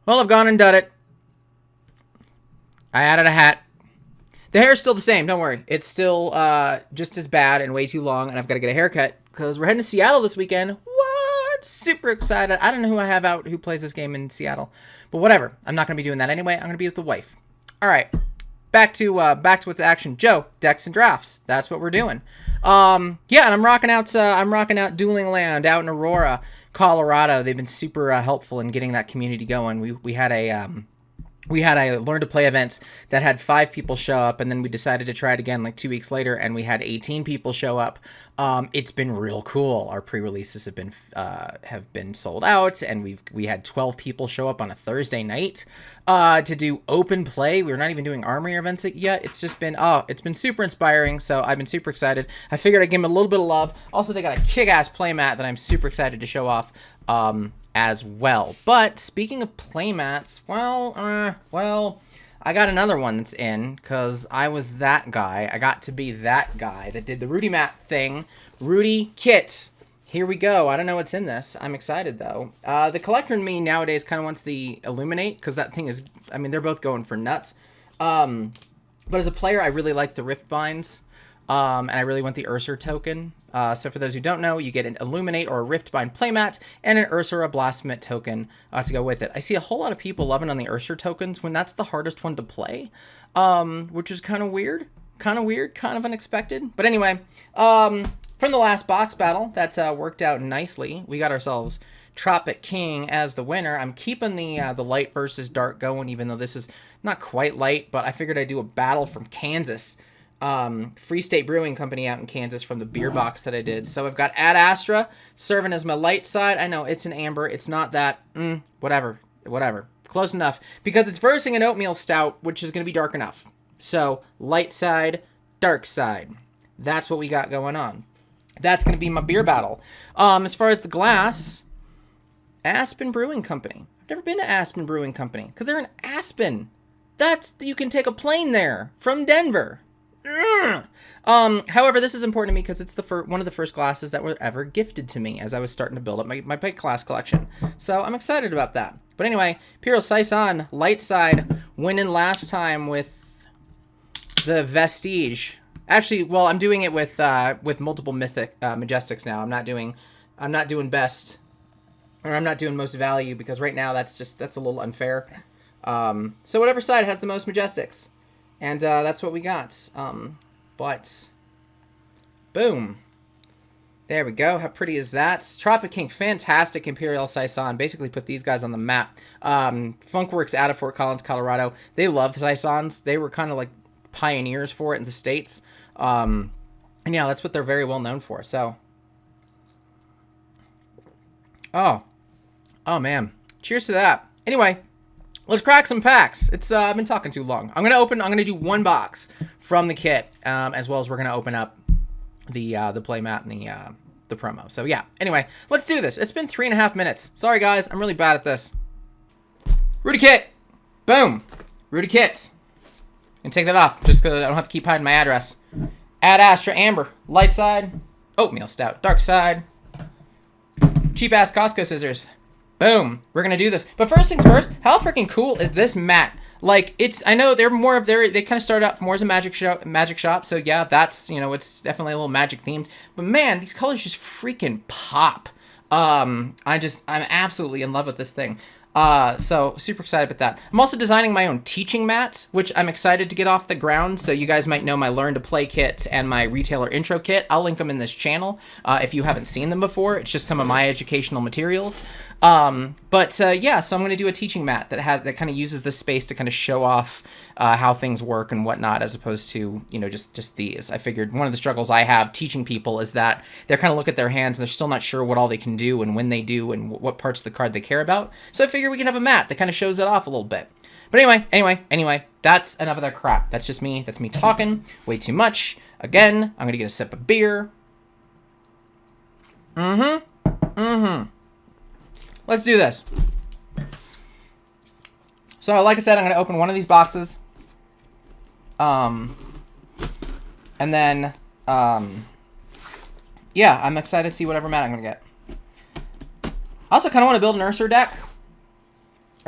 Well, I've gone and done it. I added a hat. The hair is still the same. Don't worry. It's still just as bad and way too long, and I've got to get a haircut because we're heading to Seattle this weekend. What? Super excited. I don't know who I have out who plays this game in Seattle, but whatever. I'm not going to be doing that anyway. I'm going to be with the wife. All right. Back to what's action. Joe, decks and drafts. That's what we're doing. Yeah, and I'm rocking out Dueling Land out in Aurora, Colorado. They've been super helpful in getting that community going. We had a learn to play event that had 5 people show up, and then we decided to try it again like 2 weeks later, and we had 18 people show up. It's been real cool. Our pre-releases have been sold out, and we had 12 people show up on a Thursday night to do open play. We're not even doing armory events yet. It's just been it's been super inspiring. So I've been super excited. I figured I'd give them a little bit of love. Also, they got a kick-ass playmat that I'm super excited to show off. As well. But speaking of playmats, well, I got another one that's in because I was that guy. I got to be that guy that did the Rudy mat thing. Rudy Kit. Here we go. I don't know what's in this. I'm excited though. The collector in me nowadays kind of wants the Illuminate because that thing is, I mean, they're both going for nuts. But as a player, I really like the Rift Binds. And I really want the Ursur token. So for those who don't know, you get an Illuminate or a Riftbind playmat and an Ursur or Blasphemous token to go with it. I see a whole lot of people loving on the Ursur tokens when that's the hardest one to play, which is kind of weird, kind of unexpected. But anyway, from the last box battle, that's worked out nicely. We got ourselves Tropic King as the winner. I'm keeping the light versus dark going, even though this is not quite light, but I figured I'd do a battle from Kansas. Free State Brewing Company out in Kansas from the beer box that I did. So I've got Ad Astra serving as my light side. I know it's an amber. It's not that. Whatever. Close enough. Because it's versing an oatmeal stout, which is going to be dark enough. So light side, dark side. That's what we got going on. That's going to be my beer battle. As far as the glass, Aspen Brewing Company. I've never been to Aspen Brewing Company because they're in Aspen. You can take a plane there from Denver. However, this is important to me because it's one of the first glasses that were ever gifted to me as I was starting to build up my big glass collection. So I'm excited about that. But anyway, Imperial Saison, light side, winning last time with the Vestige. Actually, well, I'm doing it with multiple mythic Majestics now. I'm not doing best, or I'm not doing most value because right now that's a little unfair. So whatever side has the most Majestics. And that's what we got. But boom. There we go. How pretty is that? Tropic King, fantastic Imperial Saison. Basically put these guys on the map. Funkworks out of Fort Collins, Colorado. They love Saisons. They were kind of like pioneers for it in the States. And yeah, that's what they're very well known for. So, oh man. Cheers to that. Anyway. Let's crack some packs. I've been talking too long. I'm gonna do one box from the kit, as well as we're gonna open up the playmat and the promo. So yeah. Anyway, let's do this. It's been 3.5 minutes. Sorry guys, I'm really bad at this. Rudy Kit, boom, Rudy Kit. And take that off just because I don't have to keep hiding my address. Ad Astra Amber, light side, oatmeal stout, dark side, cheap ass Costco scissors. Boom. We're going to do this. But first things first, how freaking cool is this mat? Like, I know they're more of they kind of started out more as a magic shop. So yeah, that's, it's definitely a little magic themed. But man, these colors just freaking pop. I'm absolutely in love with this thing. So super excited about that. I'm also designing my own teaching mats, which I'm excited to get off the ground. So you guys might know my Learn to Play kit and my retailer intro kit. I'll link them in this channel. If you haven't seen them before, it's just some of my educational materials. Yeah, so I'm going to do a teaching mat that kind of uses this space to kind of show off, how things work and whatnot, as opposed to, just these. I figured one of the struggles I have teaching people is that they kind of look at their hands and they're still not sure what all they can do and when they do and what parts of the card they care about. So I figured we can have a mat that kind of shows that off a little bit. But anyway, that's enough of that crap. That's just me. That's me talking way too much. Again, I'm going to get a sip of beer. Let's do this. So, like I said, I'm going to open one of these boxes. And then, yeah, I'm excited to see whatever mat I'm going to get. I also kind of want to build an Ursur deck.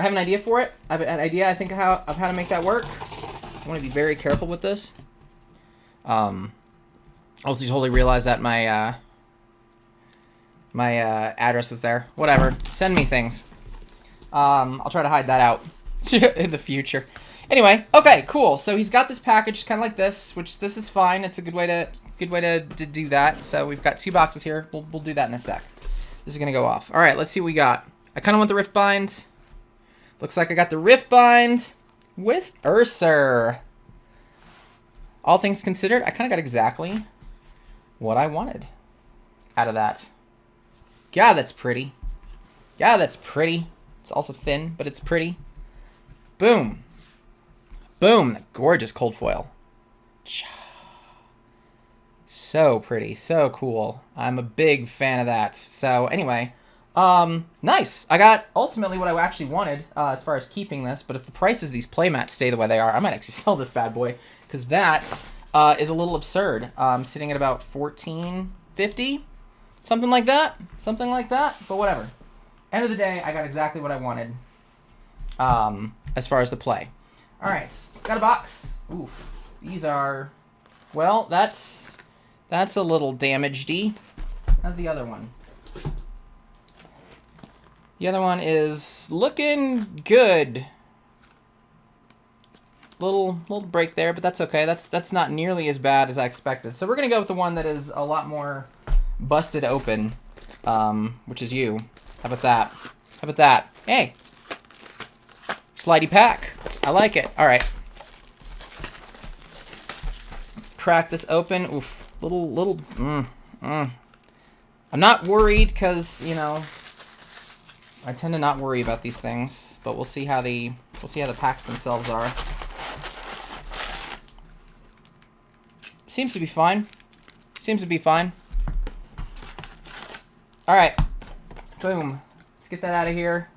I have an idea for it. I have an idea, I think, of how to make that work. I want to be very careful with this. Also totally realize that my address is there. Whatever. Send me things. I'll try to hide that out in the future. Anyway, okay, cool. So he's got this package kind of like this, which this is fine. It's a good way to do that. So we've got 2 boxes here. We'll do that in a sec. This is gonna go off. All right, let's see what we got. I kind of want the Rift Bind. Looks like I got the Rift Bind with Urser. All things considered, I kind of got exactly what I wanted out of that. God, that's pretty. God, that's pretty. It's also thin, but it's pretty. Boom. Boom. That gorgeous cold foil. So pretty. So cool. I'm a big fan of that. So anyway, nice. I got ultimately what I actually wanted as far as keeping this, but if the prices of these playmats stay the way they are, I might actually sell this bad boy, because that is a little absurd. Sitting at about $14.50, something like that, but whatever. End of the day, I got exactly what I wanted as far as the play. All right, got a box. Oof, these are, well, that's a little damaged-y. How's the other one? The other one is looking good. Little break there, but that's okay. That's not nearly as bad as I expected. So we're gonna go with the one that is a lot more busted open, which is you. How about that? How about that? Hey, slidey pack. I like it. All right, crack this open. Oof, little. I'm not worried because, you know, I tend to not worry about these things, but we'll see how the packs themselves are. Seems to be fine. Seems to be fine. All right, boom. Let's get that out of here.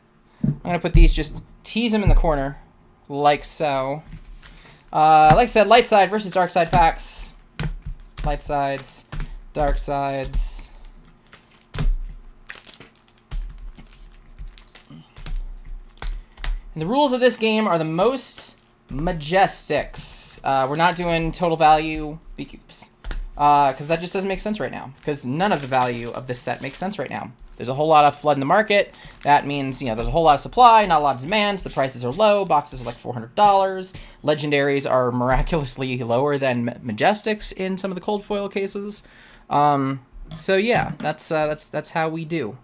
I'm gonna put these, just tease them in the corner, like so. Like I said, light side versus dark side packs. Light sides, dark sides. And the rules of this game are the most majestics. We're not doing total value B cubes, because that just doesn't make sense right now, because none of the value of this set makes sense right now. There's a whole lot of flood in the market. That means, you know, there's a whole lot of supply, not a lot of demand. The prices are low. Boxes are like $400. Legendaries are miraculously lower than majestics in some of the cold foil cases. So yeah, that's how we do.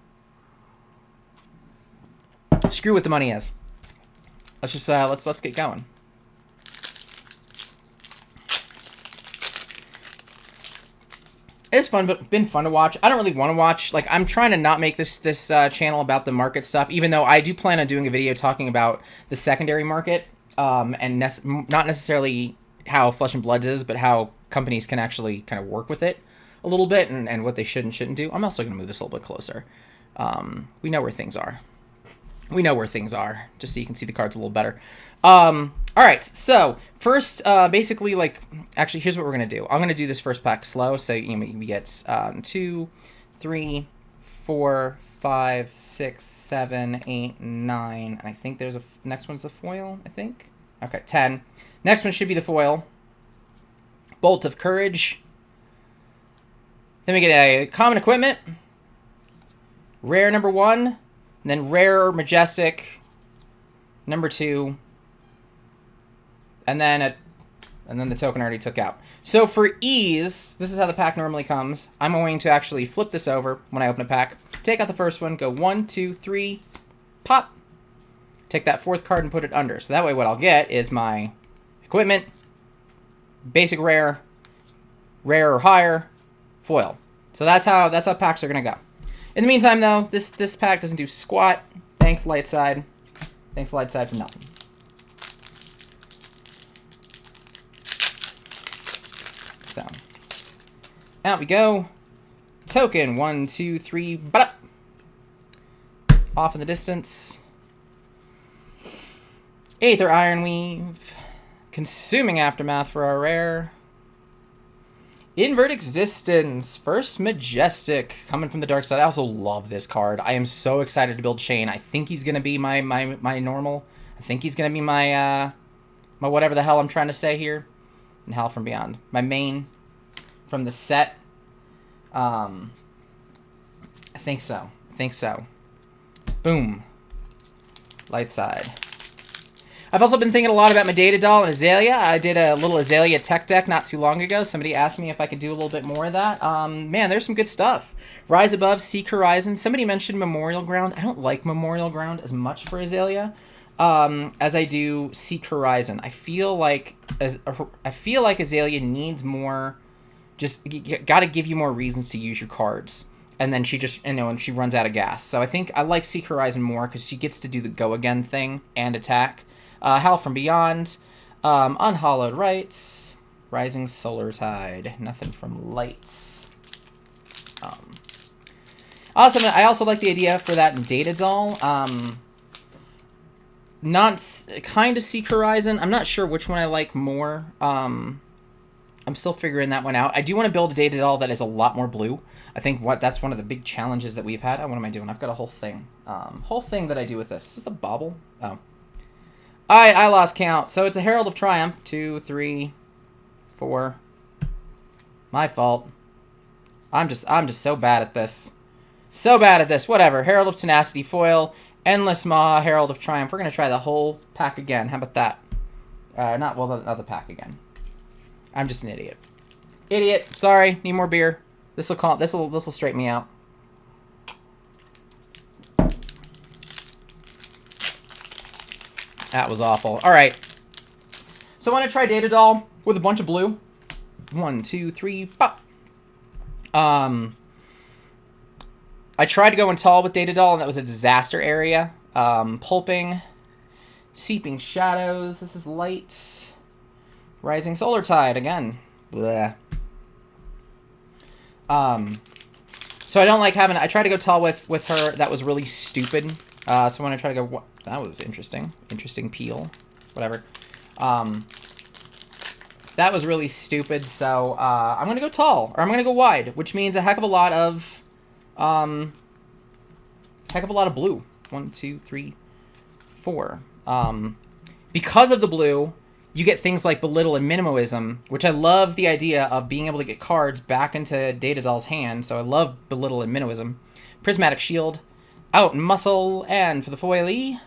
Screw what the money is. Let's just let's get going. It's fun, but been fun to watch. I don't really want to watch. Like, I'm trying to not make this channel about the market stuff, even though I do plan on doing a video talking about the secondary market, and not necessarily how Flesh and Bloods is, but how companies can actually kind of work with it a little bit, and what they should and shouldn't do. I'm also going to move this a little bit closer. We know where things are. We know where things are, just so you can see the cards a little better. All right, so first, basically, like, actually, here's what we're going to do. I'm going to do this first pack slow, so you know, we get 2, 3, 4, 5, 6, 7, 8, 9. And I think there's the next one's the foil, I think. Okay, 10. Next one should be the foil. Bolt of Courage. Then we get a common equipment. Rare number 1. And then rare majestic number 2. And then the token I already took out. So for ease, this is how the pack normally comes. I'm going to actually flip this over when I open a pack. Take out the first one, go 1, 2, 3, pop. Take that 4th card and put it under. So that way what I'll get is my equipment, basic rare, rare or higher, foil. So that's how packs are gonna go. In the meantime though, this pack doesn't do squat. Thanks light side. Thanks light side for nothing. So, out we go. Token, 1, 2, 3, but off in the distance. Aether Ironweave. Consuming Aftermath for our rare. Invert Existence, first Majestic, coming from the dark side. I also love this card. I am so excited to build Shane. I think he's gonna be my normal. I think he's gonna be my my whatever the hell I'm trying to say here. And Hell from Beyond. My main from the set. I think so. I think so. Boom. Light side. I've also been thinking a lot about my Data Doll and Azalea. I did a little Azalea tech deck not too long ago. Somebody asked me if I could do a little bit more of that. Man, there's some good stuff. Rise Above, Seek Horizon. Somebody mentioned Memorial Ground. I don't like Memorial Ground as much for Azalea as I do Seek Horizon. I feel like Azalea needs more. Just got to give you more reasons to use your cards. And then she just, and she runs out of gas. So I think I like Seek Horizon more because she gets to do the go again thing and attack. Hell from Beyond, Unhallowed Rites, Rising Solar Tide, nothing from Lights. I also like the idea for that Data Doll. Kind of Seek Horizon. I'm not sure which one I like more. I'm still figuring that one out. I do want to build a Data Doll that is a lot more blue. I think that's one of the big challenges that we've had. Oh, what am I doing? I've got a whole thing. Whole thing that I do with this. Is this a bauble? Oh. I lost count. So it's a Herald of Triumph. 2, 3, 4. My fault. I'm just so bad at this. So bad at this. Whatever. Herald of Tenacity foil. Endless Maw. Herald of Triumph. We're gonna try the whole pack again. How about that? Not the pack again. I'm just an idiot. Idiot. Sorry. Need more beer. This'll straighten me out. That was awful. All right. So I want to try Data Doll with a bunch of blue. 1, 2, 3, pop. I tried to go in tall with Data Doll, and that was a disaster area. Pulping. Seeping Shadows. This is light. Rising Solar Tide again. Bleh. So I don't like having. I tried to go tall with her. That was really stupid. So when I try to go, that was interesting. Interesting peel. Whatever. That was really stupid. So I'm gonna go tall, or I'm gonna go wide, which means a heck of a lot of blue. 1, 2, 3, 4. Because of the blue, you get things like Belittle and Minimalism, which I love the idea of being able to get cards back into Data Doll's hand, so I love Belittle and Minimalism. Prismatic Shield, Out Muscle, and for the foilie,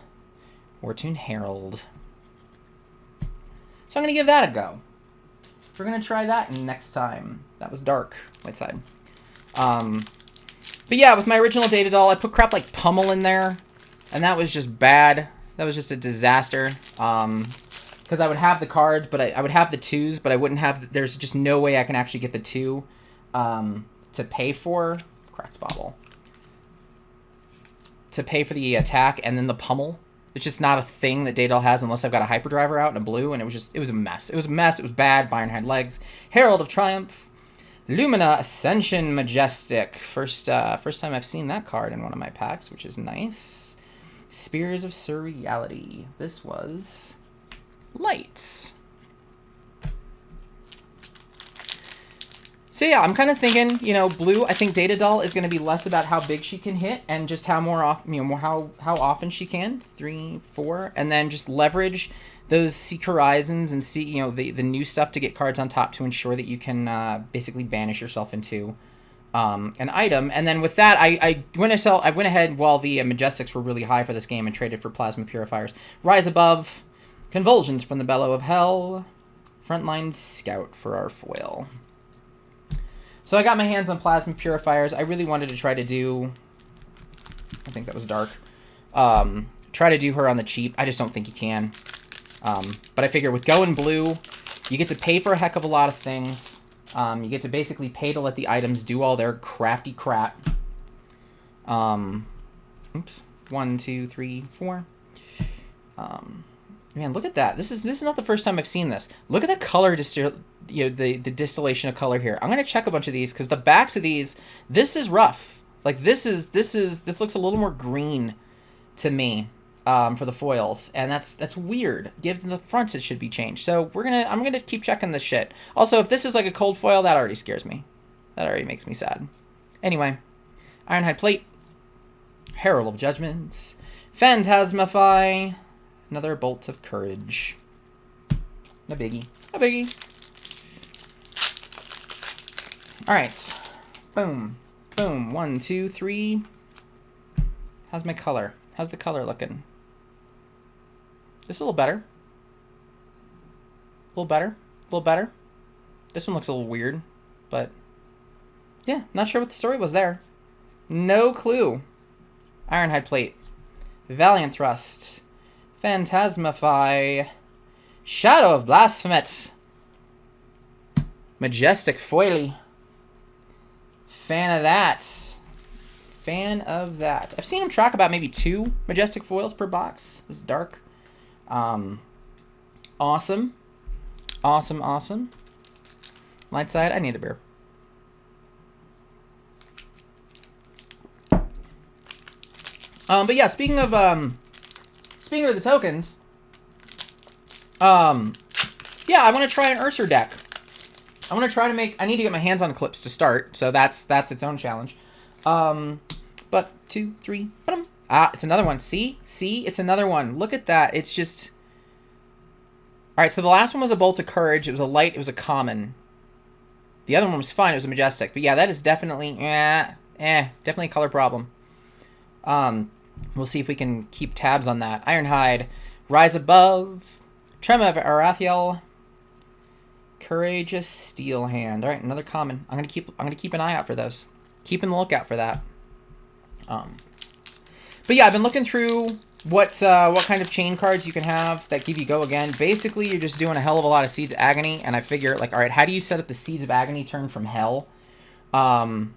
Fortune Herald. So I'm going to give that a go. We're going to try that next time. That was dark, right side. But yeah, with my original Data Doll, I put crap like Pummel in there, and that was just bad. That was just a disaster. Because I would have the cards, but I would have the 2s, but I wouldn't have... There's just no way I can actually get the 2 to pay for... Cracked bottle. To pay for the attack and then the pummel. It's just not a thing that Data Doll has unless I've got a Hyperdriver out and a blue, and it was a mess. It was a mess. It was bad. Ironhide Legs. Herald of Triumph. Lumina Ascension Majestic. First time I've seen that card in one of my packs, which is nice. Spears of Surreality. This was... Lights. So yeah, I'm kind of thinking, blue. I think Data Doll is going to be less about how big she can hit and just how how often she can. 3, 4, and then just leverage those Seek Horizons and see the new stuff to get cards on top to ensure that you can basically banish yourself into an item. And then with that, I went ahead while the Majestics were really high for this game and traded for Plasma Purifiers. Rise Above. Convulsions from the Bellow of Hell. Frontline Scout for our foil. So I got my hands on Plasma Purifiers. I really wanted to try to do... I think that was dark. Try to do her on the cheap. I just don't think you can. But I figure with going blue, you get to pay for a heck of a lot of things. You get to basically pay to let the items do all their crafty crap. Oops. 1, 2, 3, 4. Man, look at that. This is not the first time I've seen this. Look at the color, the distillation of color here. I'm gonna check a bunch of these because the backs of these, this is rough. Like this looks a little more green to me. for the foils, and that's weird. Given the fronts, it should be changed. So I'm gonna keep checking this shit. Also, if this is like a cold foil, that already scares me. That already makes me sad. Anyway, Ironhide Plate, Herald of Judgments, Phantasmify, another Bolt of Courage. No biggie. No biggie. All right. Boom. Boom. 1, 2, 3. How's my color? How's the color looking? Just a little better. A little better. A little better. This one looks a little weird, but yeah, not sure what the story was there. No clue. Ironhide Plate, Valiant Thrust, Phantasmify, Shadow of Blasphemous, Majestic Foily. Fan of that. Fan of that. I've seen him track about maybe 2 Majestic Foils per box. It was dark. Awesome. Awesome, awesome. Light side, I need the beer. But yeah, speaking of the tokens, yeah, I want to try an Ursa deck. I want to try to make, I need to get my hands on clips to start, so that's its own challenge. But 2, 3, it's another one. See, it's another one. Look at that. It's just, all right. So the last one was a Bolt of Courage. It was a light. It was a common. The other one was fine. It was a Majestic. But yeah, that is definitely, definitely a color problem. We'll see if we can keep tabs on that. Ironhide, Rise Above, Tremor of Arathiel, Courageous Steel Hand. All right, another common. I'm gonna keep an eye out for those. Keeping the lookout for that. But yeah, I've been looking through what kind of chain cards you can have that give you Go Again. Basically, you're just doing a hell of a lot of Seeds of Agony, and I figure, like, all right, how do you set up the Seeds of Agony turn from Hell? 1,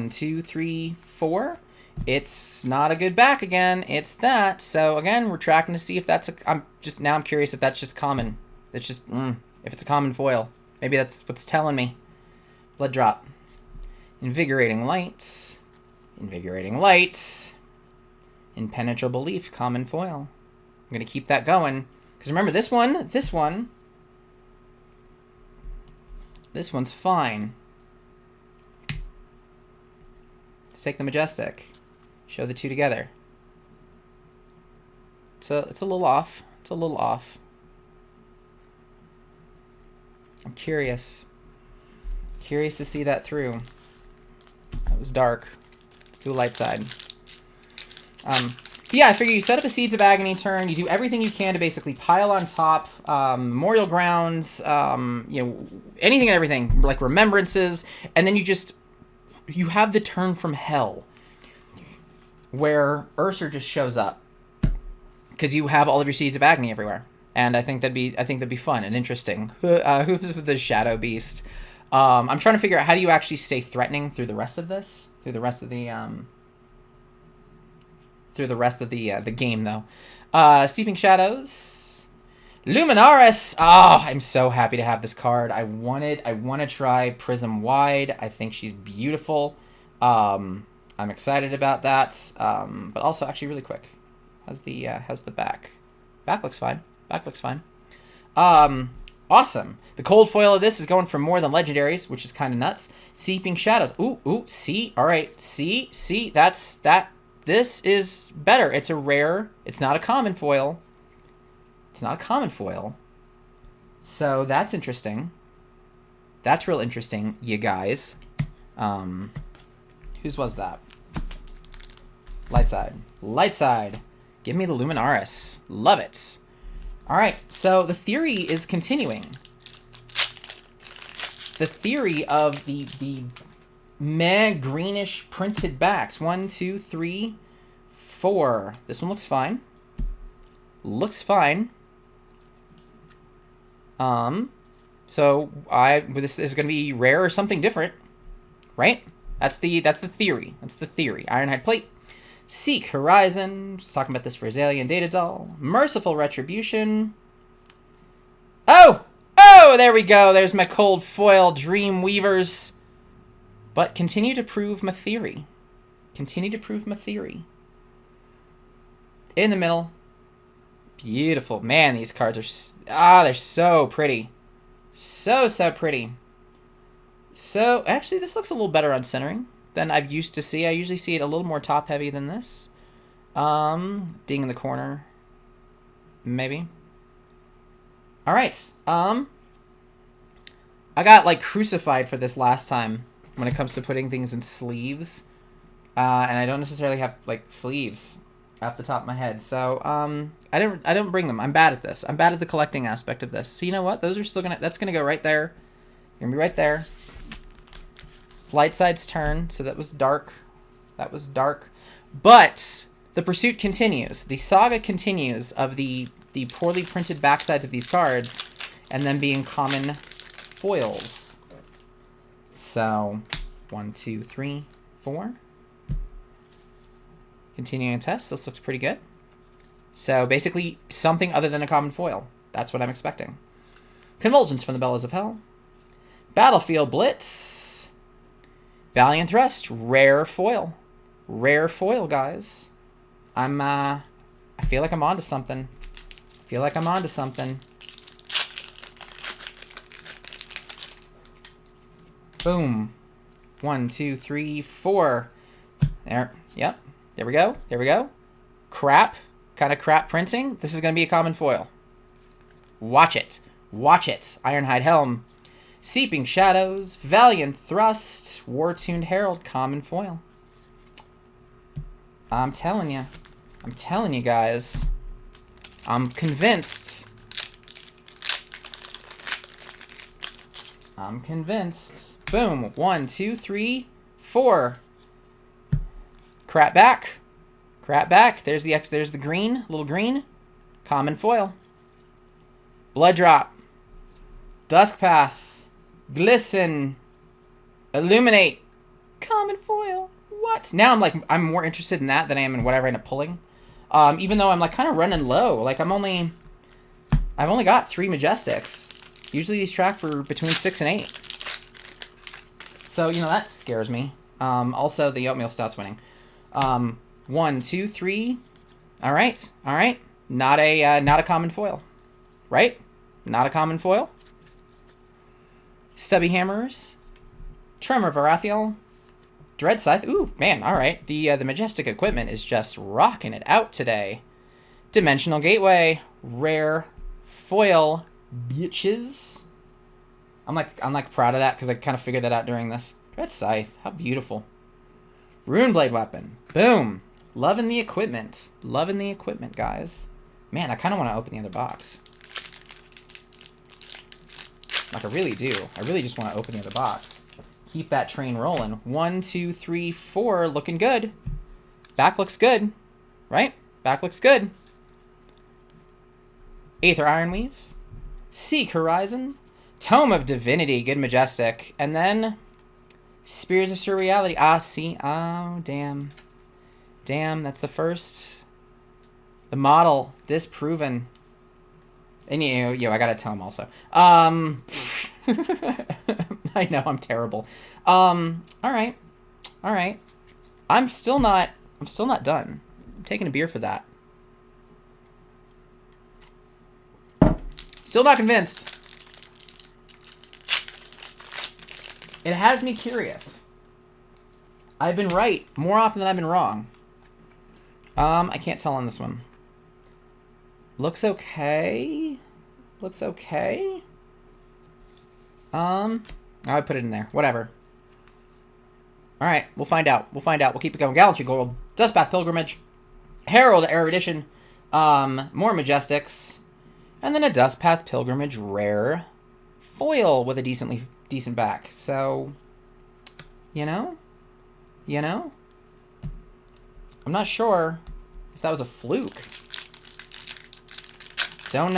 2, 3, 4. It's not a good back again. It's that. So again, we're tracking to see if that's I'm curious if that's just common. It's just if it's a common foil. Maybe that's what's telling me. Blood Drop. Invigorating Light. Invigorating Light. Impenetrable Belief, common foil. I'm going to keep that going. Because remember, this one's fine. Let's take the Majestic. Show the 2 together. It's a little off. It's a little off. I'm curious. Curious to see that through. That was dark. Let's do a light side. Yeah, I figure you set up a Seeds of Agony turn. You do everything you can to basically pile on top. Memorial Grounds, anything and everything. Like Remembrances. And then you have the turn from Hell. Where Ursa just shows up. Because you have all of your Seeds of Agony everywhere. And I think that'd be fun and interesting. Who's with the Shadow Beast? I'm trying to figure out how do you actually stay threatening through the rest of this? Through the rest of the game, though. Steeping Shadows, Luminaris. Oh, I'm so happy to have this card. I want to try Prism Wide. I think she's beautiful. I'm excited about that. But also, actually, really quick, how's the back? Back looks fine. Back looks fine. Awesome. The cold foil of this is going for more than legendaries, which is kind of nuts. Seeping Shadows. Ooh, see? All right, see? That's that. This is better. It's a rare. It's not a common foil. It's not a common foil. So that's interesting. That's real interesting, you guys. Whose was that? Light side. Light side. Give me the Luminaris. Love it. All right, so the theory is continuing. The theory of the meh greenish printed backs. 1, 2, 3, 4. This one looks fine. Looks fine. So this is gonna be rare or something different, right? That's the theory. That's the theory. Ironhide Plate. Seek Horizon. Just talking about this for Azalea and Data Doll. Merciful Retribution. Oh, there we go. There's my cold foil Dream Weavers. But continue to prove my theory. Continue to prove my theory. In the middle. Beautiful. Man, these cards are... they're so pretty. So pretty. So, actually, this looks a little better on centering than I've used to see. I usually see it a little more top-heavy than this. Ding in the corner. Maybe. Alright. I got, like, crucified for this last time when it comes to putting things in sleeves. And I don't necessarily have, like, sleeves off the top of my head. So, I don't bring them. I'm bad at this. I'm bad at the collecting aspect of this. So, you know what? Those are still that's gonna go right there. Gonna be right there. It's light side's turn, so that was dark. That was dark. But the pursuit continues. The saga continues of the poorly printed backsides of these cards and then being common foils. So, 1, 2, 3, 4. Continuing test. This looks pretty good. So, basically, something other than a common foil. That's what I'm expecting. Convulsions from the Bellows of Hell. Battlefield Blitz. Valiant Thrust, rare foil. Rare foil, guys. I feel like I'm onto something. Boom. 1, 2, 3, 4. There. Yep. There we go. Crap. Kind of crap printing. This is going to be a common foil. Watch it. Ironhide Helm. Seeping Shadows, Valiant Thrust, War-Tuned Herald, common foil. I'm telling you guys. I'm convinced. Boom. 1, 2, 3, 4. Crap back. There's the green, little green. Common foil. Blood Drop. Dusk Path. Glisten. Illuminate. Common foil. What? Now I'm more interested in that than I am in whatever I end up pulling. Even though I'm like kind of running low. Like I've only got 3 Majestics. Usually these track for between 6 and 8. So, you know, that scares me. Also the oatmeal stout's winning. 1, 2, 3. All right. Not a common foil. Right? Not a common foil. Stubby Hammerers, Tremor of Arathiel, Dread Scythe. Ooh, man, all right. The Majestic equipment is just rocking it out today. Dimensional Gateway, rare foil, bitches. I'm like proud of that because I kind of figured that out during this. Dread Scythe, how beautiful. Runeblade Weapon, boom. Loving the equipment, guys. Man, I kind of want to open the other box. Like, I really do. I really just want to open the other box. Keep that train rolling. 1, 2, 3, 4. Looking good. Back looks good. Right? Back looks good. Aether Ironweave. Seek Horizon. Tome of Divinity. Good Majestic. And then Spears of Surreality. Oh, damn. Damn, that's the first. The model. Disproven. And I got a tome also. I know I'm terrible. All right. I'm still not done. I'm taking a beer for that. Still not convinced. It has me curious. I've been right more often than I've been wrong. I can't tell on this one. Looks okay. I would put it in there. Whatever. All right, we'll find out. We'll keep it going. Gallantry Gold, Dustpath Pilgrimage, Herald Erudition, more Majestics, and then a Dustpath Pilgrimage rare foil with a decent back. So, you know, I'm not sure if that was a fluke. Don't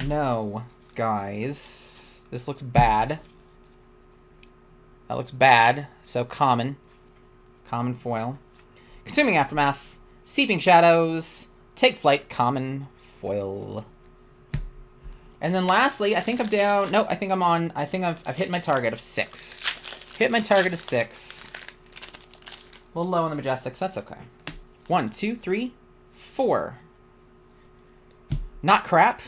know, guys. This looks bad. That looks bad. So common foil. Consuming Aftermath, Seeping Shadows, Take Flight, common foil. And then lastly, I think I'm down. No, I think I'm on. I think I've hit my target of 6. Hit my target of 6. little low on the Majestics. That's okay. 1, 2, 3, 4. Not crap.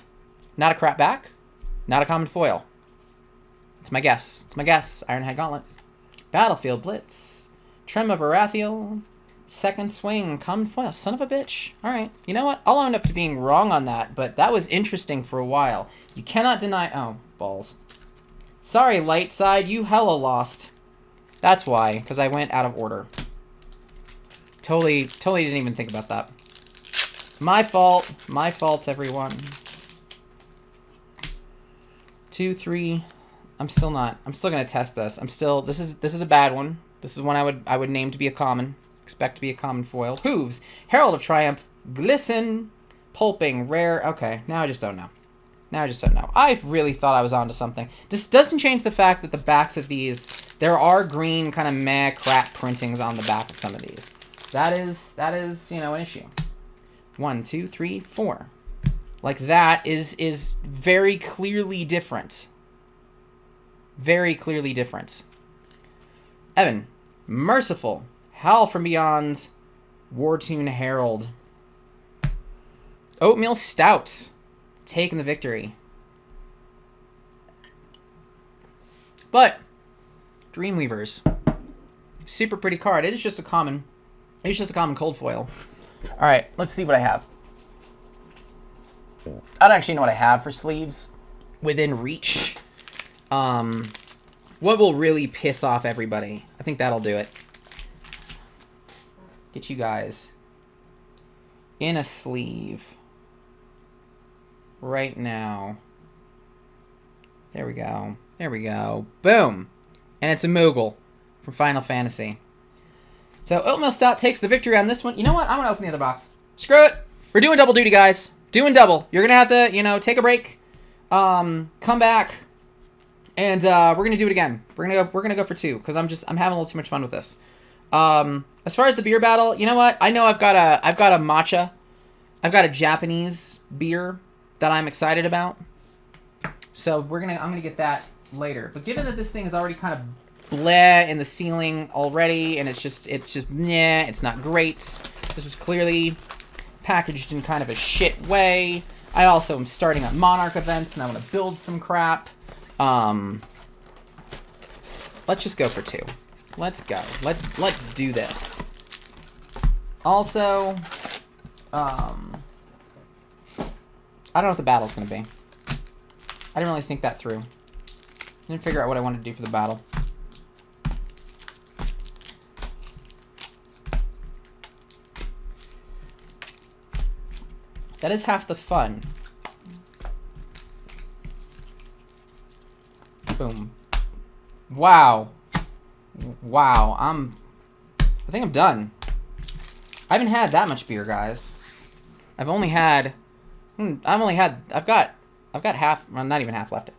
Not a crap back. Not a common foil. It's my guess. It's my guess. Ironhead Gauntlet. Battlefield Blitz. Trim of Arathiel. Second swing. Common foil. Son of a bitch. Alright. You know what? I'll own up to being wrong on that, but that was interesting for a while. You cannot deny... Oh, balls. Sorry, light side. You hella lost. That's why, because I went out of order. Totally didn't even think about that. My fault. My fault, everyone. 2, 3. I'm still gonna test this. This is a bad one. This is one I would name to be a common. Expect to be a common foil. Hooves. Herald of Triumph. Glisten. Pulping. Rare. Okay, now I just don't know. Now I just don't know. I really thought I was onto something. This doesn't change the fact that the backs of these, there are green kind of meh crap printings on the back of some of these. That is, you know, an issue. 1, 2, 3, 4. Like that is very clearly different. Very clearly different. Evan. Merciful. Howl from Beyond. Wartune Herald. Oatmeal Stout. Taking the victory. But Dreamweavers. Super pretty card. It is just a common. It's just a common cold foil. Alright, let's see what I have. I don't actually know what I have for sleeves within reach. What will really piss off everybody? I think that'll do it. Get you guys in a sleeve right now. There we go. There we go. Boom. And it's a Moogle from Final Fantasy. So Oatmeal Stout takes the victory on this one. You know what? I'm going to open the other box. Screw it. We're doing double duty, guys. Doing double. You're going to have to, you know, take a break. Come back. And we're going to do it again. We're going to go for 2 because I'm having a little too much fun with this. As far as the beer battle, you know what? I know I've got a matcha. I've got a Japanese beer that I'm excited about. So I'm going to get that later. But given that this thing is already kind of bleh in the ceiling already, and it's just meh, it's not great. This was clearly packaged in kind of a shit way. I also am starting up Monarch events, and I want to build some crap. Let's just go for 2. Let's go. Let's do this. Also, I don't know what the battle's gonna be. I didn't really think that through. Didn't figure out what I wanted to do for the battle. That is half the fun. Boom. Wow. Wow. I think I'm done. I haven't had that much beer, guys. I've got half, well, not even half left.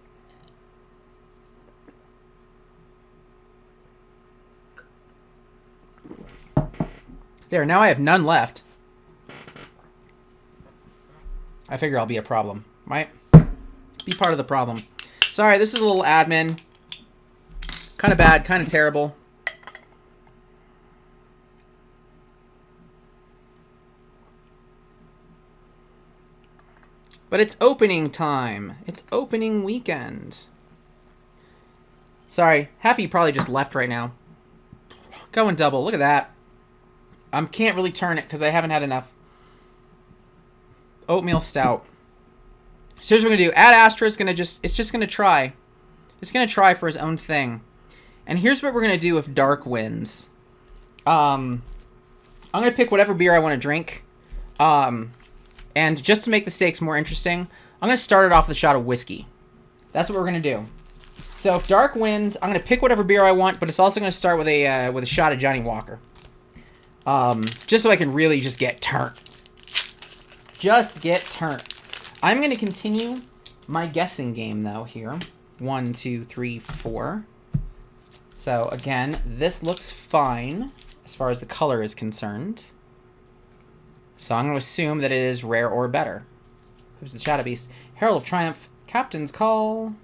There, now I have none left. I figure I'll be a problem, right? Be part of the problem. Sorry, this is a little admin. Kind of bad, kind of terrible. But it's opening time. It's opening weekend. Sorry, half of you probably just left right now. Going double, look at that. I can't really turn it because I haven't had enough. Oatmeal Stout. So here's what we're gonna do. Ad Astra is gonna it's just gonna try. It's gonna try for his own thing. And here's what we're gonna do if Dark wins. I'm gonna pick whatever beer I want to drink. And just to make the stakes more interesting, I'm gonna start it off with a shot of whiskey. That's what we're gonna do. So if Dark wins, I'm gonna pick whatever beer I want, but it's also gonna start with a shot of Johnny Walker. Just so I can really just get turned. Just get turned. I'm going to continue my guessing game, though, here. 1, 2, 3, 4. So, again, this looks fine as far as the color is concerned. So I'm going to assume that it is rare or better. Who's the Shadow Beast? Herald of Triumph. Captain's Call.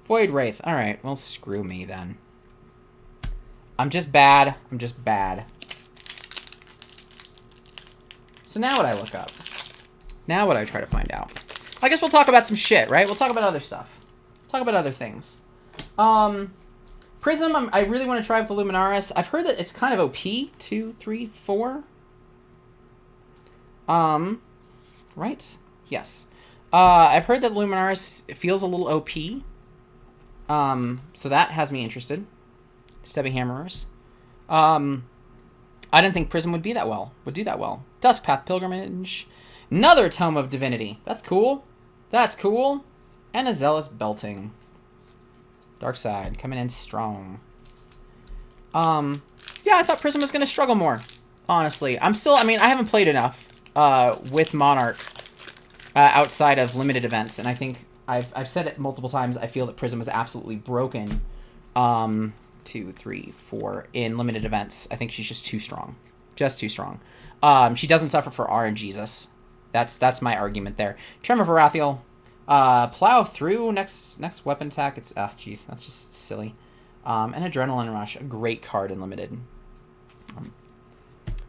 Void Wraith. Alright, well, screw me, then. I'm just bad. I'm just bad. So now what I look up? Now what I try to find out? I guess we'll talk about some shit, right? We'll talk about other stuff. Talk about other things. Prism, I really want to try with the Luminaris. I've heard that it's kind of OP. 2, 3, 4. Right? Yes. I've heard that Luminaris feels a little OP. So that has me interested. Stepping Hammerers. I didn't think Prism would do that well. Duskpath Pilgrimage. Another Tome of Divinity. That's cool. That's cool. And a Zealous Belting. Dark Side coming in strong. Yeah, I thought Prism was going to struggle more. Honestly. I haven't played enough with Monarch outside of limited events. And I think I've said it multiple times. I feel that Prism is absolutely broken. 2, 3, 4 in limited events. I think she's just too strong. Just too strong. She doesn't suffer for RNGesus. That's my argument there. Tremor Varathiel. Plow through next weapon attack. It's jeez, that's just silly. And Adrenaline Rush, a great card in limited. But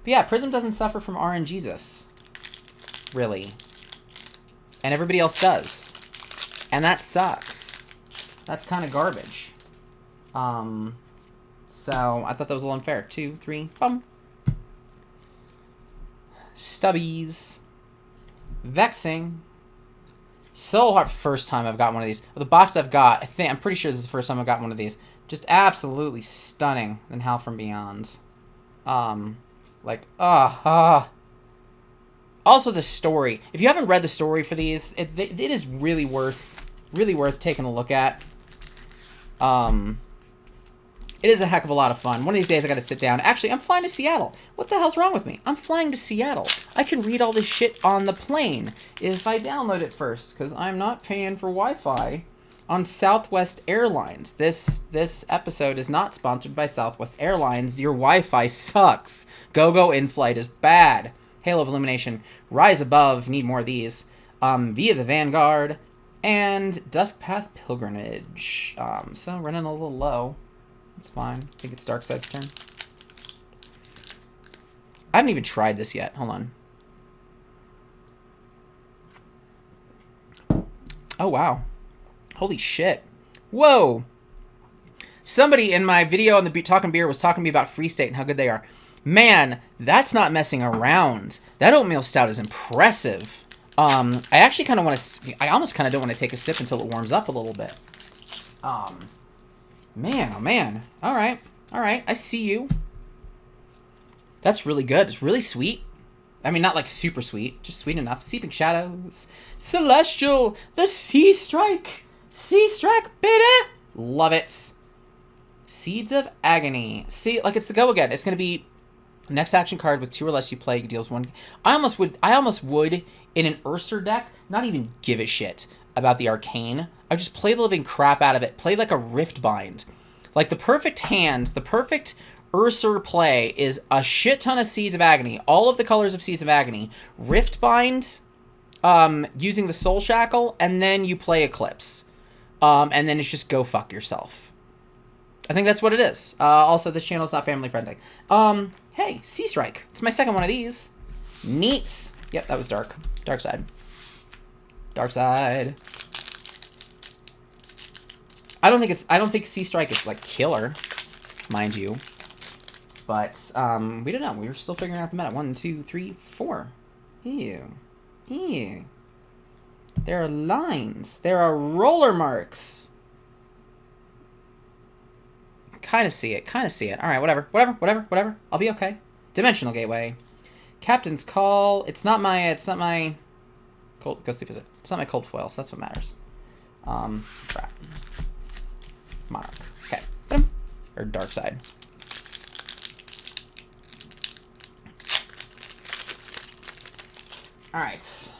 yeah, Prism doesn't suffer from RNGesus. Really. And everybody else does. And that sucks. That's kind of garbage. So I thought that was a little unfair. 2, 3, bum. Stubbies. Vexing. Soul Heart, first time I've got one of these. The box I've got, I'm pretty sure this is the first time I've got one of these. Just absolutely stunning in Hell from Beyond. Also the story. If you haven't read the story for these, it is really worth taking a look at. It is a heck of a lot of fun. One of these days I gotta sit down. Actually, I'm flying to Seattle. What the hell's wrong with me? I'm flying to Seattle. I can read all this shit on the plane if I download it first, because I'm not paying for Wi-Fi on Southwest Airlines. This episode is not sponsored by Southwest Airlines. Your Wi-Fi sucks. Go in-flight is bad. Halo of Illumination. Rise Above. Need more of these. Via the Vanguard. And Duskpath Pilgrimage. So running a little low. It's fine. I think it's Darkside's turn. I haven't even tried this yet. Hold on. Oh, wow. Holy shit. Whoa. Somebody in my video on the Talking Beer was talking to me about Free State and how good they are. Man, that's not messing around. That oatmeal stout is impressive. I actually kind of want to... I almost kind of don't want to take a sip until it warms up a little bit. Man, oh man. Alright. Alright, I see you. That's really good. It's really sweet. I mean, not like super sweet. Just sweet enough. Seeping Shadows. Celestial. The Sea Strike. Sea Strike, baby. Love it. Seeds of Agony. See, like it's the go again. It's going to be next action card with 2 or less you play deals 1. I almost would in an Ursa deck not even give a shit about the Arcane. I just play the living crap out of it. Play like a Riftbind. Like the perfect hand, the perfect Ursa play is a shit ton of Seeds of Agony. All of the colors of Seeds of Agony. Riftbind, using the Soul Shackle, and then you play Eclipse. And then it's just go fuck yourself. I think that's what it is. Also, this channel is not family friendly. Hey, Sea Strike. It's my second one of these. Neat. Yep, that was dark. Dark side. Dark side. I don't think Sea Strike is like killer, mind you. But we don't know. We were still figuring out the meta. 1, 2, 3, 4. Ew. Ew. There are lines. There are roller marks. Kind of see it. Kind of see it. All right, whatever. I'll be okay. Dimensional Gateway. Captain's Call. It's not my cold ghostly visit. It's not my cold foil, so that's what matters. Crap. Monarch. Okay. Or Dark Side. All right.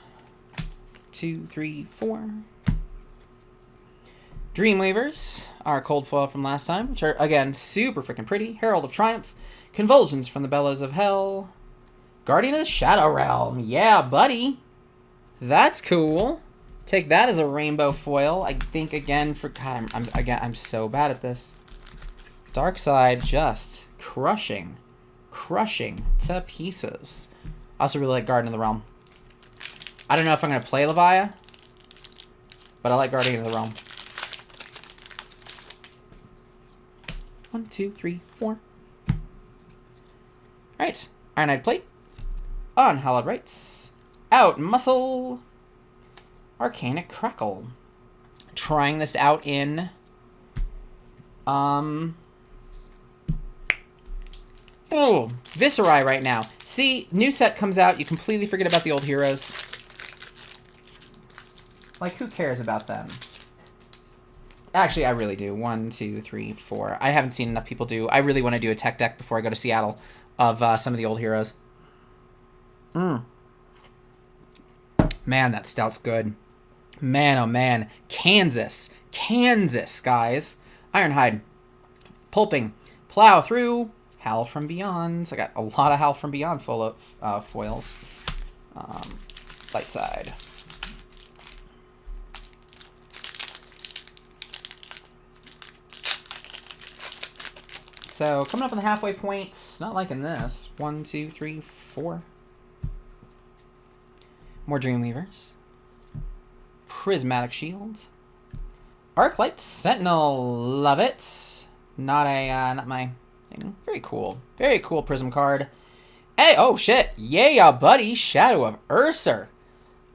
2, 3, 4. Dreamweavers, our cold foil from last time, which are, again, super freaking pretty. Herald of Triumph. Convulsions from the Bellows of Hell. Guardian of the Shadow Realm. Yeah, buddy. That's cool. Take that as a rainbow foil. I think, again, for... God, I'm so bad at this. Dark Side just crushing to pieces. I also really like Guardian of the Realm. I don't know if I'm going to play Levia, but I like Guardian of the Realm. 1, 2, 3, 4. Alright. Ironhide Plate. Unhallowed Rites. Out Muscle. Arcanic Crackle. Trying this out in... Oh, Viscerai right now. See, new set comes out, you completely forget about the old heroes. Like, who cares about them? Actually, I really do. 1, 2, 3, 4. I haven't seen enough people do. I really want to do a tech deck before I go to Seattle of some of the old heroes. Man, that stout's good. Man, oh man. Kansas. Kansas, guys. Ironhide. Pulping. Plow through. Howl from Beyond. I got a lot of Howl from Beyond full of foils. Light side. So, coming up on the halfway point. Not liking this. 1, 2, 3, 4. More Dreamweavers. Prismatic Shield. Arclight Sentinel. Love it. Not my thing. Very cool. Very cool Prism card. Hey, oh shit. Yeah, buddy. Shadow of Ursa.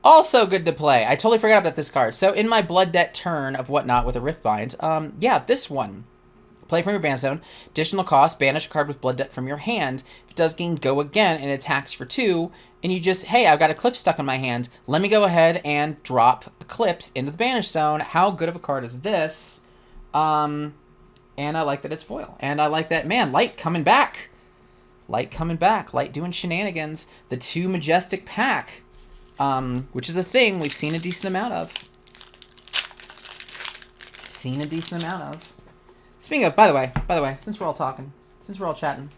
Also good to play. I totally forgot about this card. So in my Blood Debt turn of whatnot with a Riftbind, yeah, this one. Play from your ban zone. Additional cost, banish a card with Blood Debt from your hand. If it does gain Go Again and attacks for 2, and you just, hey, I've got Eclipse stuck in my hand. Let me go ahead and drop Eclipse into the banish zone. How good of a card is this? And I like that it's foil. And I like that, man, Light coming back. Light coming back. Light doing shenanigans. The 2 Majestic pack, which is a thing we've seen a decent amount of. Speaking of, by the way, since we're all talking, since we're all chatting,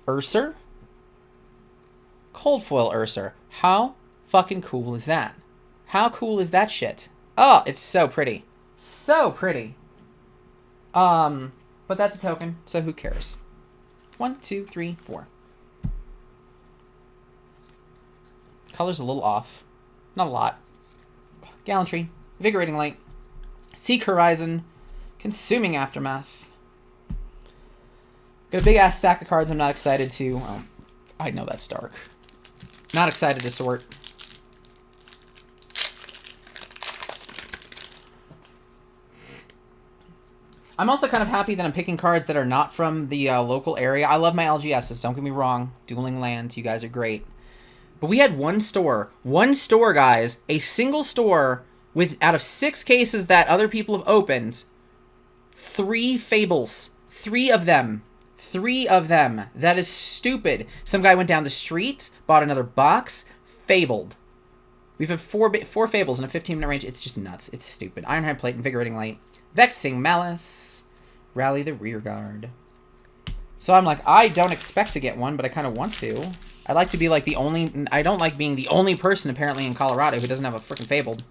Ursa? Cold foil Ursa. How fucking cool is that? How cool is that shit? Oh, it's so pretty. So pretty. But that's a token, so who cares? 1, 2, 3, 4. Color's a little off. Not a lot. Gallantry. Invigorating Light. Seek Horizon. Consuming Aftermath. Got a big ass stack of cards I'm not excited to... Oh, I know that's dark. Not excited to sort. I'm also kind of happy that I'm picking cards that are not from the local area. I love my LGSs, don't get me wrong. Dueling Lands, you guys are great. But we had one store, guys, a single store with, out of 6 cases that other people have opened, 3 Fables. 3 of them. 3 of them. That is stupid. Some guy went down the street, bought another box, fabled. We've had 4 Fables in a 15-minute range. It's just nuts. It's stupid. Ironhide Plate, Invigorating Light, Vexing Malice, Rally the Rearguard. So I'm like, I don't expect to get one, but I kind of want to. I like to be like the only... I don't like being the only person, apparently, in Colorado who doesn't have a freaking Fabled.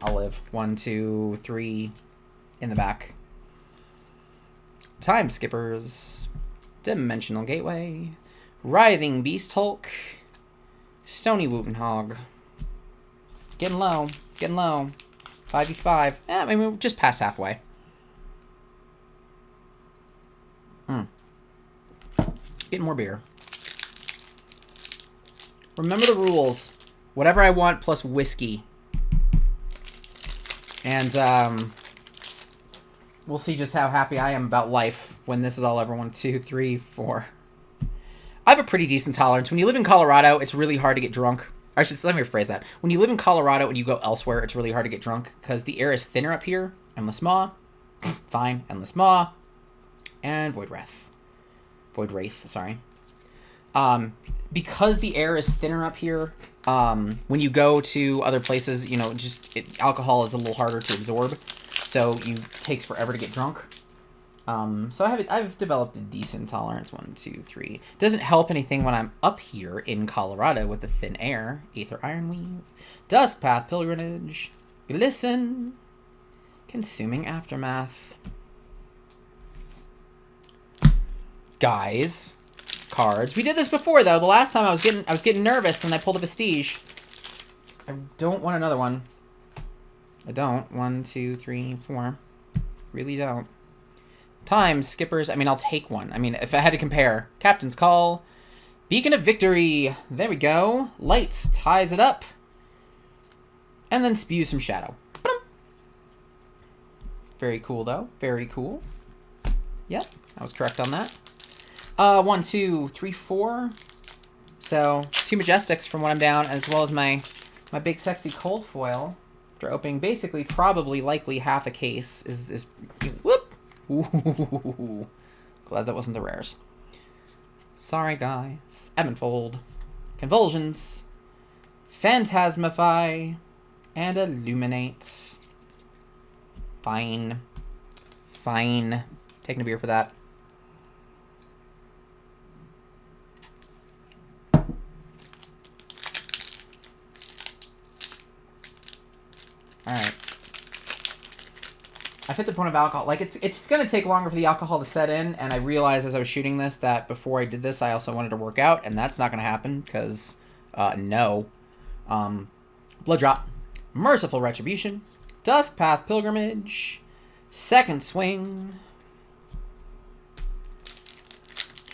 I'll live. 1, 2, 3 in the back. Time Skippers. Dimensional Gateway. Writhing Beast Hulk. Stony Wootenhog. Getting low. Getting low. 5v5. I mean, we're just past halfway. Getting more beer. Remember the rules. Whatever I want plus whiskey. And, we'll see just how happy I am about life when this is all over. 1, 2, 3, 4. I have a pretty decent tolerance. When you live in Colorado, it's really hard to get drunk. I should, let me rephrase that. When you live in Colorado and you go elsewhere, it's really hard to get drunk because the air is thinner up here. Endless Maw. Fine. Endless Maw. And Void Wraith. Void Wraith, sorry. Because the air is thinner up here, when you go to other places, you know, alcohol is a little harder to absorb, so it takes forever to get drunk. So I've developed a decent tolerance. 1, 2, 3. Doesn't help anything when I'm up here in Colorado with the thin air. Aether Ironweave, Duskpath Pilgrimage, Glisten, Consuming Aftermath. guys. Cards. We did this before, though. The last time I was getting nervous, and I pulled a Vestige. I don't want another one. I don't. 1, 2, 3, 4. Really don't. Time, skippers. I mean, I'll take one. I mean, if I had to compare. Captain's Call. Beacon of Victory. There we go. Light ties it up. And then spews some shadow. Very cool, though. Very cool. Yep, I was correct on that. 1, 2, 3, 4. So, 2 Majestics from what I'm down, as well as my big sexy cold foil. After opening basically, probably, likely half a case is whoop! Ooh. Glad that wasn't the rares. Sorry, guys. Ebonfold. Convulsions. Phantasmify. And Illuminate. Fine. Fine. Taking a beer for that. Alright. I've hit the point of alcohol. Like, it's going to take longer for the alcohol to set in, and I realized as I was shooting this that before I did this, I also wanted to work out, and that's not going to happen, because, no. Blood Drop. Merciful Retribution. Dusk Path Pilgrimage. Second Swing.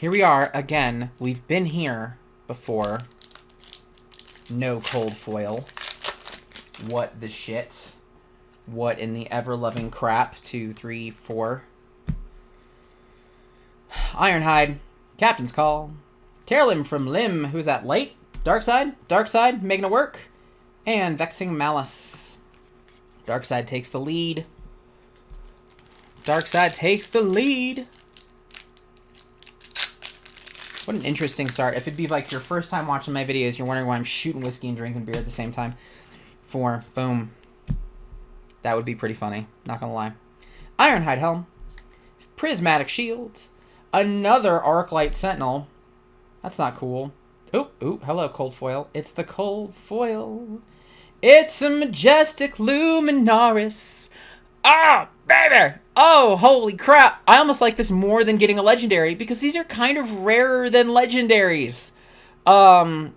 Here we are, again. We've been here before. No cold foil. What the shit? What in the ever-loving crap? 2, 3, 4. Ironhide. Captain's Call. Tear Limb from Limb. Who's that? Light? Dark Side? Dark Side, making it work. And Vexing Malice. Dark Side takes the lead. Dark Side takes the lead. What an interesting start. If it'd be like your first time watching my videos, you're wondering why I'm shooting whiskey and drinking beer at the same time. 4. Boom. That would be pretty funny. Not gonna lie. Ironhide Helm. Prismatic Shield. Another Arclight Sentinel. That's not cool. Ooh, hello, Cold Foil. It's the Cold Foil. It's a Majestic Luminaris. Ah, baby! Oh, holy crap. I almost like this more than getting a Legendary, because these are kind of rarer than Legendaries. Oh,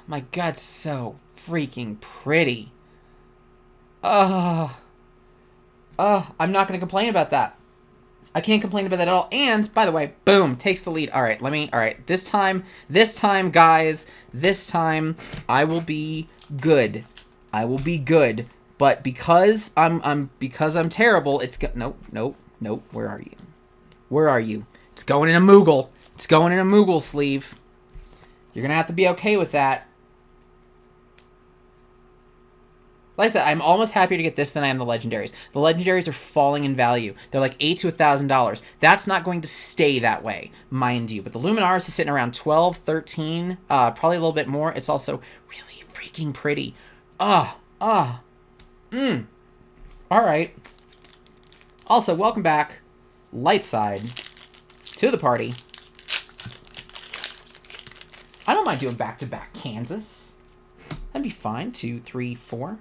my God, so freaking pretty. I'm not going to complain about that. I can't complain about that at all. And, by the way, boom, takes the lead. All right, this time, guys, this time, I will be good. I will be good. But because I'm terrible, it's nope. Where are you? Where are you? It's going in a Moogle. It's going in a Moogle sleeve. You're gonna have to be okay with that. Like I said, I'm almost happier to get this than I am the Legendaries. The Legendaries are falling in value. They're like $8 to $1,000. That's not going to stay that way, mind you. But the Luminaris is sitting around 12, 13, probably a little bit more. It's also really freaking pretty. All right. Also, welcome back, Lightside, to the party. I don't mind doing back-to-back Kansas. That'd be fine. 2, 3, 4.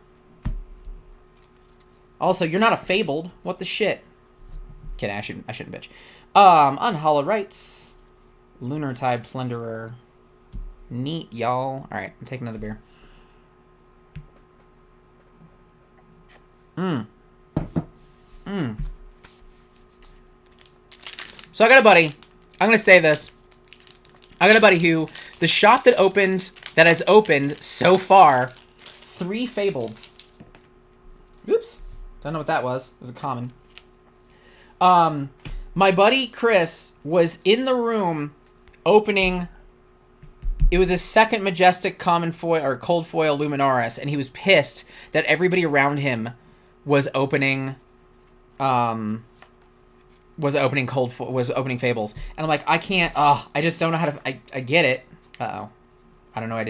Also, you're not a Fabled. What the shit? Kidding, I shouldn't bitch. Unhallowed Rites. Lunar Tide Plunderer. Neat, y'all. Alright, I'm taking another beer. So I got a buddy. I'm going to say this. I got a buddy who, the shop that has opened so far, 3 Fableds. Oops. Don't know what that was. It was a common. My buddy Chris was in the room opening. It was his second Majestic Common Foil or Cold Foil Luminaris, and he was pissed that everybody around him was opening Fables. And I'm like, I can't, I just don't know how to, I get it. Uh-oh. I don't know what I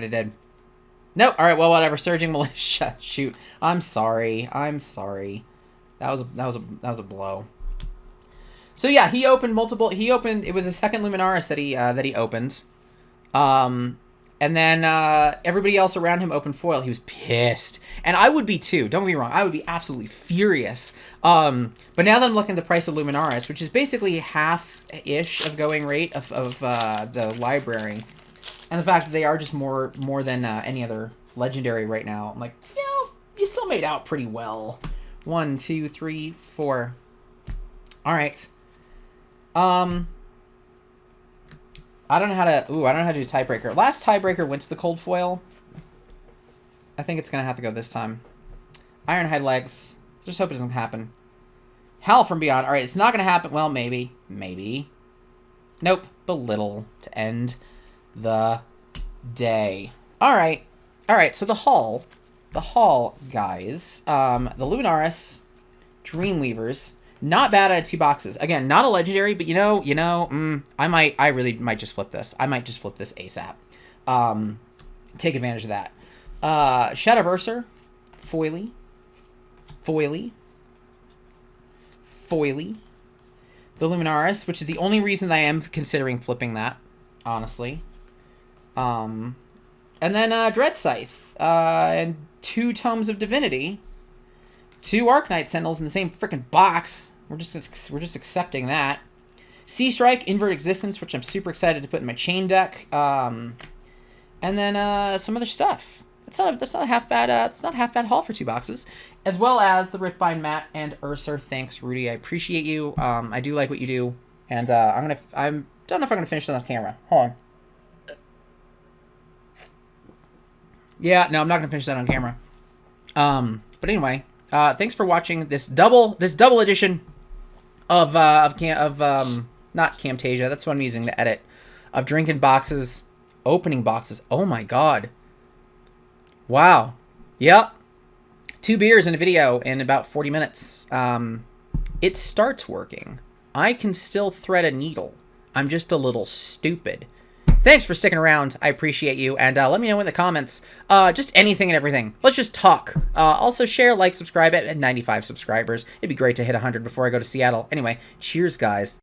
did. Nope. All right. Well, whatever. Surging Militia. Shoot. I'm sorry. That was a blow. So yeah, he opened multiple. It was the second Luminaris that he opened. And And then everybody else around him opened foil. He was pissed. And I would be too. Don't get me wrong. I would be absolutely furious. But now that I'm looking at the price of Luminaris, which is basically half-ish of going rate of the library, and the fact that they are just more than any other legendary right now, I'm like, you know, you still made out pretty well. 1, 2, 3, 4. All right. I don't know how to... Ooh, I don't know how to do tiebreaker. Last tiebreaker went to the cold foil. I think it's going to have to go this time. Ironhide legs. Just hope it doesn't happen. Howl from Beyond. All right, it's not going to happen. Well, maybe. Maybe. Nope. Belittle to end the day. All right. All right, so the haul. The haul, guys. The Luminaris Dreamweavers. Not bad out of 2 boxes. Again, not a legendary, but I really might just flip this. I might just flip this ASAP. Take advantage of that. Shadowverser, Foily, the Luminaris, which is the only reason that I am considering flipping that, honestly. And then Dread Scythe, and 2 Tomes of Divinity, 2 Arknight Sentinels in the same freaking box. We're just accepting that. Sea Strike, Invert Existence, which I'm super excited to put in my chain deck. And then some other stuff. That's not a half bad. It's not a half bad haul for 2 boxes, as well as the Riftbind Mat and Ursa. Thanks, Rudy. I appreciate you. I do like what you do, and I don't know if I'm gonna finish this on camera. Hold on. Yeah, no, I'm not gonna finish that on camera. But anyway, thanks for watching this double edition of not Camtasia. That's what I'm using to edit. Of drinking boxes, opening boxes. Oh my god. Wow. Yep. 2 beers in a video in about 40 minutes. It starts working. I can still thread a needle. I'm just a little stupid. Thanks for sticking around. I appreciate you. And let me know in the comments. Just anything and everything. Let's just talk. Also share, like, subscribe at 95 subscribers. It'd be great to hit 100 before I go to Seattle. Anyway, cheers, guys.